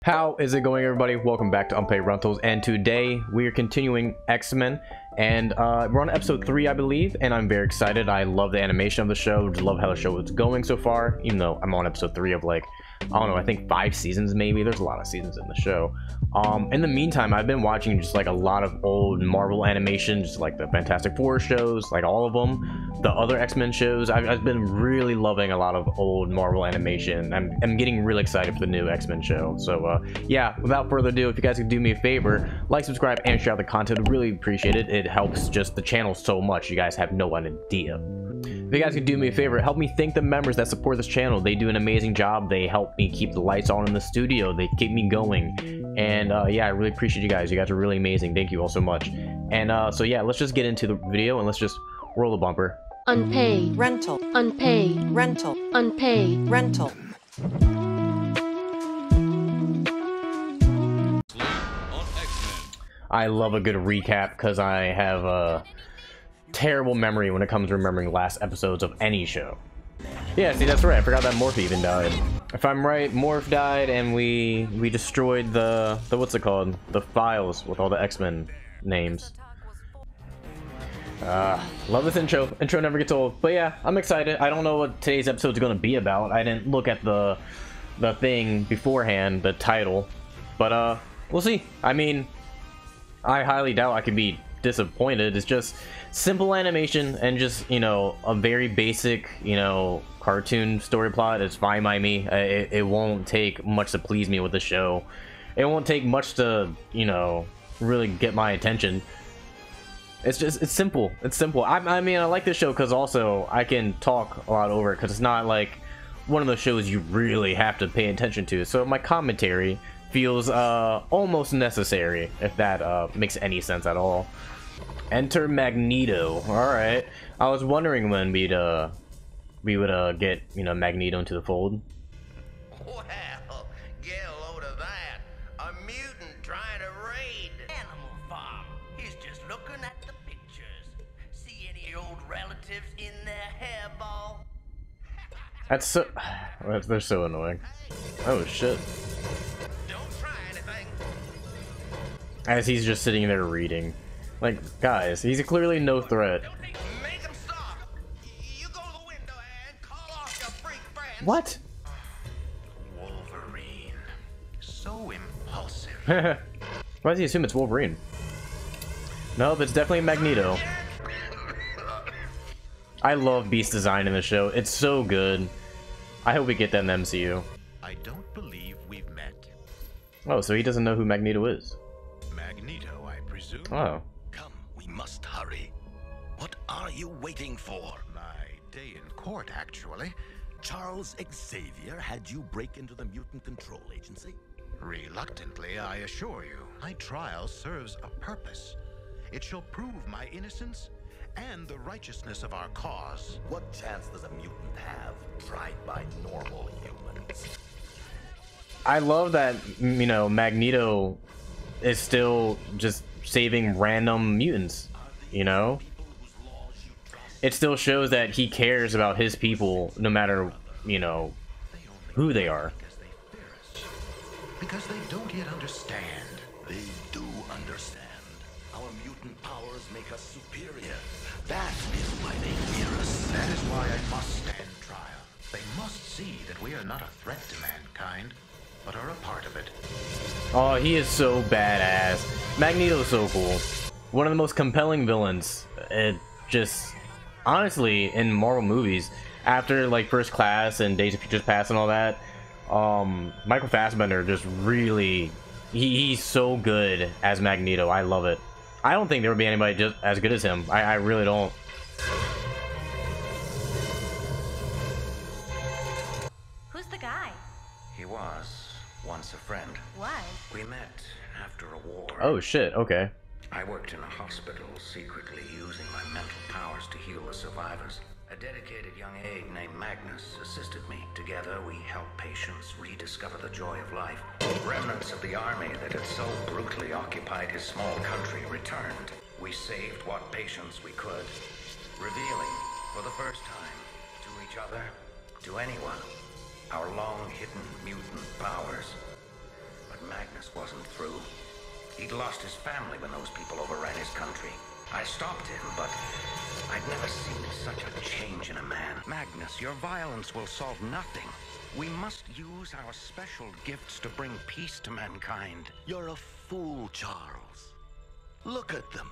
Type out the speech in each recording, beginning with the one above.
How is it going, everybody? Welcome back to Unpaid Rentals, and today we are continuing X-Men, and we're on episode 3, I believe, and I'm very excited. I love the animation of the show, just love how the show is going so far, even though I'm on episode 3 of, like, I don't know, I think 5 seasons maybe. There's a lot of seasons in the show. In the meantime, I've been watching just like a lot of old Marvel animation, just like the Fantastic Four shows, like all of them, the other X-Men shows. I've been really loving a lot of old Marvel animation. I'm getting really excited for the new X-Men show. So yeah, without further ado, if you guys could do me a favor, like, subscribe, and share out the content, I'd really appreciate it. It helps just the channel so much. You guys have no idea. If you guys could do me a favor, help me thank the members that support this channel. They do an amazing job. They help me keep the lights on in the studio. They keep me going. And yeah, I really appreciate you guys. You guys are really amazing. Thank you all so much. And so yeah, let's just get into the video and let's just roll the bumper. Unpaid rental, unpaid rental, unpaid rental. I love a good recap because I have a terrible memory when it comes to remembering last episodes of any show. Yeah, see, that's right. I forgot that Morph even died. If I'm right, Morph died, and we destroyed the what's it called? The files with all the X-Men names. Love this intro. Intro never gets old. But yeah, I'm excited. I don't know what today's episode is going to be about. I didn't look at the thing beforehand, the title. But we'll see. I mean, I highly doubt I could be disappointed. It's just simple animation and just, you know, a very basic, you know, cartoon story plot. It's fine by me. It won't take much to please me with the show. It won't take much to, you know, really get my attention. It's simple. It's simple. I mean, I like this show because also I can talk a lot over it because it's not like one of those shows you really have to pay attention to. So my commentary feels almost necessary, if that makes any sense at all. Enter Magneto. All right. I was wondering when we would get, you know, Magneto into the fold. Well, get a load of that. A mutant trying to raid Animal Farm. He's just looking at the pictures. See any old relatives in their hairball? That's so... They're so annoying. Oh, shit. Don't try anything. As he's just sitting there reading. Like, guys, he's clearly no threat. Make him stop. You go to the window and call off your freak friends. What? Wolverine. So impulsive. Why does he assume it's Wolverine? Nope, it's definitely Magneto. I love Beast's design in the show. It's so good. I hope we get that in the MCU. I don't believe we've met. Oh, so he doesn't know who Magneto is. Magneto, I presume? Oh. Come, we must hurry. What are you waiting for? My day in court, actually. Charles Xavier had you break into the Mutant Control Agency? Reluctantly, I assure you. My trial serves a purpose. It shall prove my innocence and the righteousness of our cause. What chance does a mutant have, tried by normal humans? I love that, you know, Magneto is still just saving random mutants, you know? It still shows that he cares about his people no matter, you know, who they are. Because they don't yet understand. They do understand. Our mutant powers make us superior. That is why they fear us. That is why I must stand trial. They must see that we are not a threat to mankind, but are a part of it. Oh, he is so badass. Magneto's so cool. One of the most compelling villains. It just, honestly, in Marvel movies, after like First Class and Days of Future Past and all that, Michael Fassbender just really, he's so good as Magneto. I love it. I don't think there would be anybody just as good as him. I really don't. Who's the guy? He was once a friend. Why? We met after a war. Oh shit, okay. I worked in a hospital, secretly using my mental powers to heal the survivors. A dedicated young aide named Magnus assisted me. Together, we helped patients rediscover the joy of life. Remnants of the army that had so brutally occupied his small country returned. We saved what patients we could, revealing, for the first time, to each other, to anyone, our long-hidden mutant powers. But Magnus wasn't through. He'd lost his family when those people overran his country. I stopped him, but I'd never seen such a change in a man. Magnus, your violence will solve nothing. We must use our special gifts to bring peace to mankind. You're a fool, Charles. Look at them.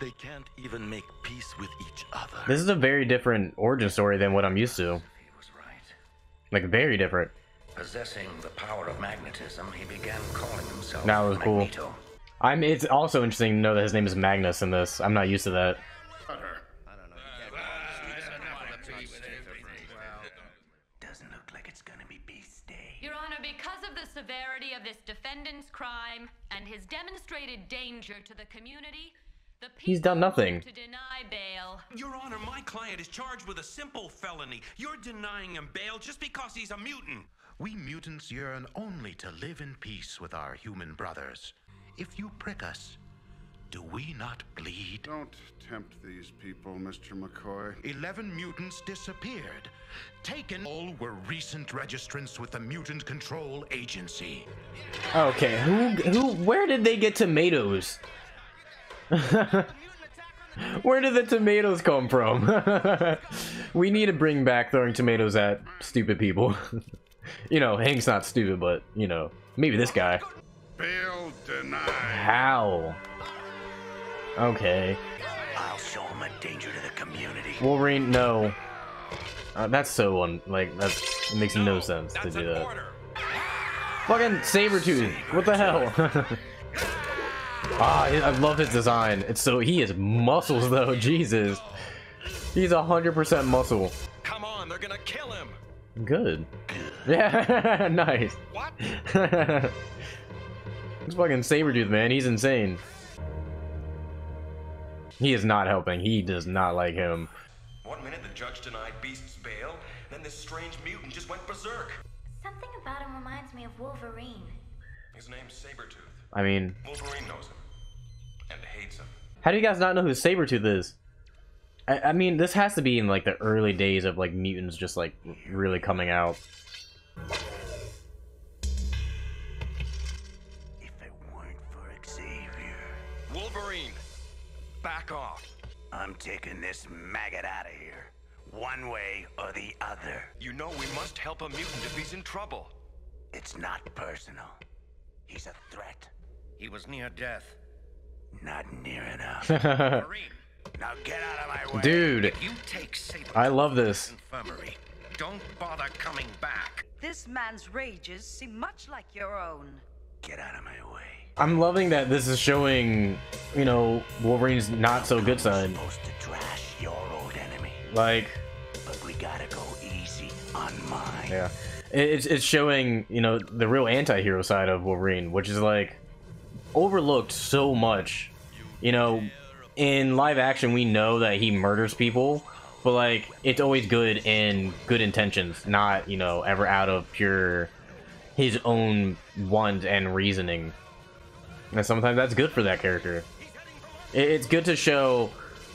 They can't even make peace with each other. This is a very different origin story than what I'm used to. He was right. Like, very different. Possessing the power of magnetism, he began calling himself That was cool. Magneto. It's also interesting to know that his name is Magnus in this. I'm not used to that. Doesn't look like it's gonna be Beast Day. Your Honor, because of the severity of this defendant's crime and his demonstrated danger to the community, the He's done nothing. to deny bail. Your Honor, my client is charged with a simple felony. You're denying him bail just because he's a mutant. We mutants yearn only to live in peace with our human brothers. If you prick us, do we not bleed? Don't tempt these people, Mr. McCoy. 11 mutants disappeared. Taken all were recent registrants with the Mutant Control Agency. Okay, where did they get tomatoes? Where did the tomatoes come from? We need to bring back throwing tomatoes at stupid people. You know, Hank's not stupid, but, you know, maybe this guy. Bail denied. How? Okay. I'll show him a danger to the community. Wolverine, no. That's so that makes no sense to do that. Fucking Sabretooth, what the hell? I love his design. He is muscles though, Jesus. He's 100% muscle. Come on, they're gonna kill him. Good. Yeah, nice. What? It's fucking Sabretooth, man. He's insane. He is not helping. He does not like him. 1 minute the judge denied Beast's bail, then this strange mutant just went berserk. Something about him reminds me of Wolverine. His name's Sabretooth. I mean, Wolverine knows him and hates him. how do you guys not know who Sabretooth is? I mean, this has to be in like the early days of like mutants just like really coming out. If it weren't for Xavier. Wolverine, back off. I'm taking this maggot out of here. One way or the other. You know we must help a mutant if he's in trouble. It's not personal. He's a threat. He was near death. Not near enough. Wolverine, Now get out of my way. Dude, you take Sabretooth I love to this. infirmary. Don't bother coming back. This man's rages seem much like your own. Get out of my way. I'm loving that this is showing, you know, Wolverine's not so good side. Supposed to trash your old enemy. Like, But we gotta go easy on mine. yeah, it's showing, you know, the real anti-hero side of Wolverine, which is like overlooked so much. You know, in live action we know that he murders people, but like it's always good in good intentions, not, you know, ever out of pure his own want and reasoning. And sometimes that's good for that character. It's good to show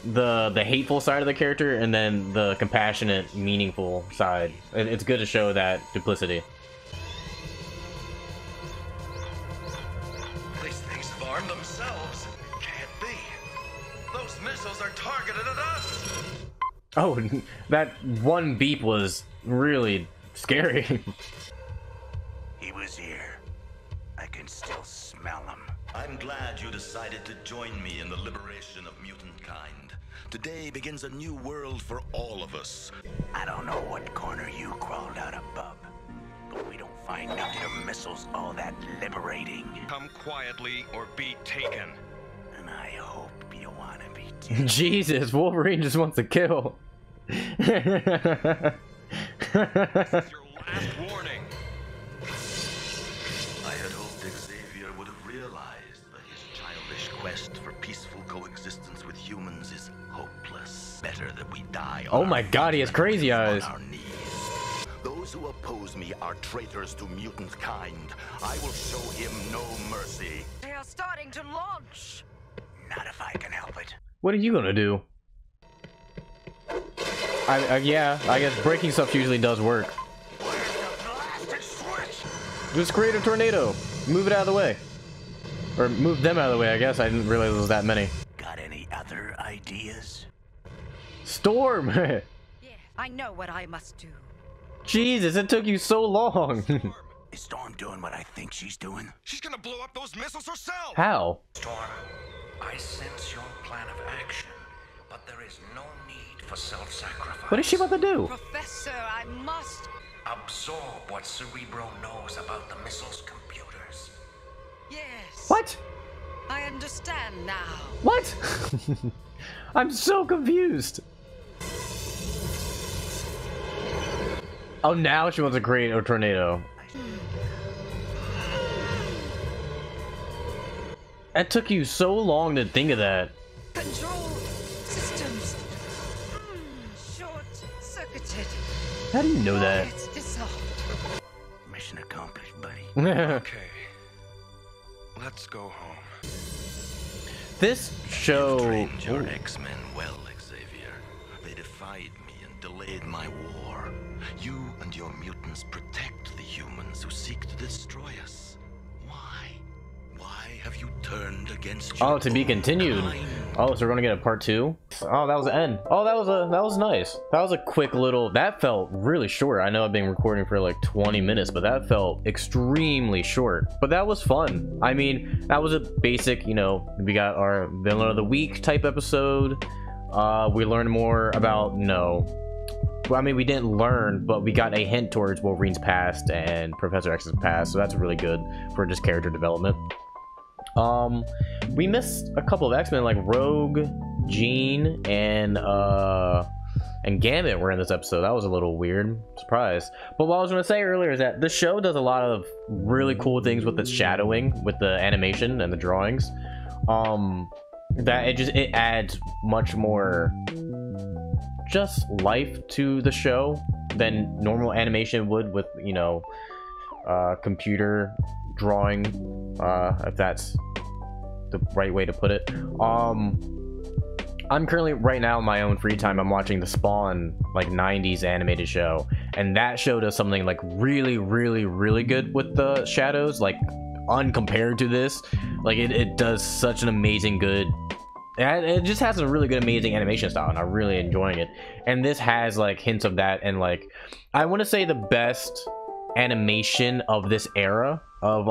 the hateful side of the character and then the compassionate, meaningful side. It's good to show that duplicity. These things have armed themselves. Can't be. Those missiles are targeted at us. Oh, that one beep was really scary. He was here. I can still smell him. I'm glad you decided to join me in the liberation of mutant kind. Today begins a new world for all of us. I don't know what corner you crawled out of, bub, but we don't find nuclear missiles all that liberating. Come quietly or be taken. And I hope you want to be taken. Jesus, Wolverine just wants to kill. This is your last warning. I had hoped Xavier would have realized that his childish quest for peaceful coexistence with humans is hopeless. Better that we die on Oh my god, he has crazy eyes. on our knees. Those who oppose me are traitors to mutant kind. I will show him no mercy. They are starting to launch. Not if I can help it. What are you gonna do? Yeah, I guess breaking stuff usually does work. Where's the blasted switch? Just create a tornado. Move it out of the way. Or move them out of the way, I guess. I didn't realize there was that many. Got any other ideas? Storm! Yeah, I know what I must do. Jesus, it took you so long. Is Storm doing what I think she's doing? She's gonna blow up those missiles herself! How? Storm, I sense your plan of action, but there is no need for self-sacrifice. What is she about to do? Professor, I must... Absorb what Cerebro knows about the missile's computers. Yes. What? I understand now. What? I'm so confused. Oh, now she wants to create a tornado. That took you so long to think of that. Control systems. Short-circuited. How do you know that? It's dissolved. Mission accomplished, buddy. Okay. Let's go home. This show... Trained your X-Men well, Xavier. They defied me and delayed my war. You and your mutants protect the humans who seek to destroy us. Why? Why have you turned against your to be continued. kind? Oh, so we're gonna get a part 2? Oh, that was the end. Oh, that was nice. That was a quick little... That felt really short. I know I've been recording for like 20 minutes, but that felt extremely short. But that was fun. I mean, that was a basic, you know, we got our Villain of the Week type episode. We learned more about, well, I mean, we didn't learn, but we got a hint towards Wolverine's past and Professor X's past, so that's really good for just character development. We missed a couple of X-Men, like Rogue, Jean, and Gambit were in this episode. That was a little weird. Surprise. But what I was going to say earlier is that the show does a lot of really cool things with its shadowing, with the animation and the drawings. That it adds much more just life to the show than normal animation would with, you know, computer drawing, if that's the right way to put it. I'm currently right now in my own free time, I'm watching the Spawn like 90s animated show, and that show does something like really good with the shadows, like uncompared to this. Like it does such an amazing good, it just has a really good amazing animation style, and I'm really enjoying it. And this has like hints of that, and like I want to say the best animation of this era of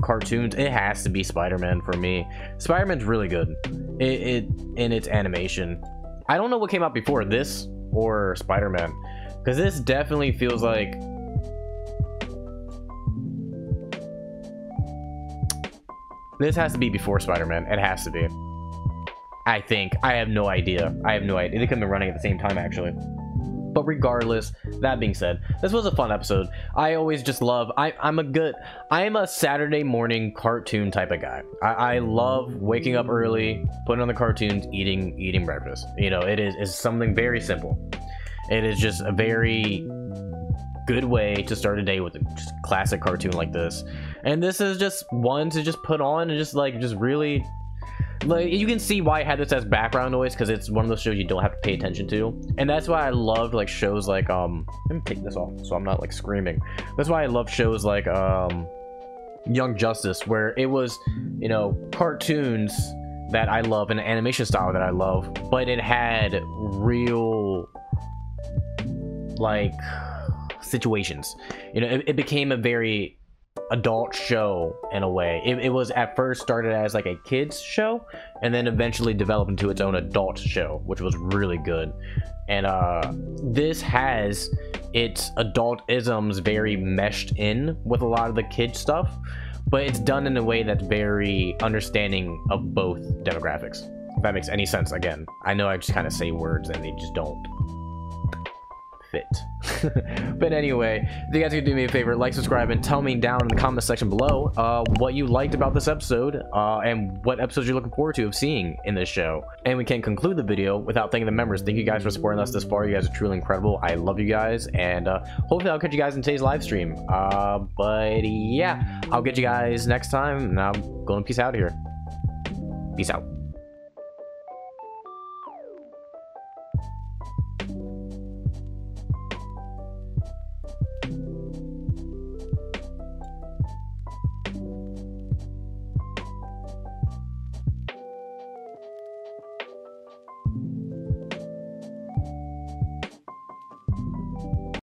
cartoons, it has to be Spider-Man for me. Spider-Man's really good in its animation. I don't know what came out before this or Spider-Man, because this definitely feels like this has to be before Spider-Man. It has to be, I think. I have no idea. They could have been running at the same time, actually. But regardless, that being said, this was a fun episode. I always just love, I'm a Saturday morning cartoon type of guy. I love waking up early, putting on the cartoons, eating breakfast. You know, it's something very simple. It is just a very good way to start a day with a just classic cartoon like this. And this is just one to just put on and just really, like, you can see why I had this as background noise, because it's one of those shows you don't have to pay attention to. And that's why I loved like shows like let me take this off so I'm not like screaming. That's why I love shows like Young Justice, where it was, you know, cartoons that I love and an animation style that I love, but it had real like situations. You know, it became a very adult show in a way. It was at first started as like a kids show, and then eventually developed into its own adult show, which was really good. And this has its adult isms very meshed in with a lot of the kid stuff, but it's done in a way that's very understanding of both demographics, if that makes any sense. Again, I know I just kind of say words and they just don't fit. But anyway, if you guys could do me a favor, like, subscribe, and tell me down in the comment section below what you liked about this episode, and what episodes you're looking forward to of seeing in this show. And we can conclude the video without thanking the members. Thank you guys for supporting us this far. You guys are truly incredible. I love you guys, and hopefully I'll catch you guys in today's live stream. But yeah, I'll get you guys next time. Now I'm going to peace out here. Peace out.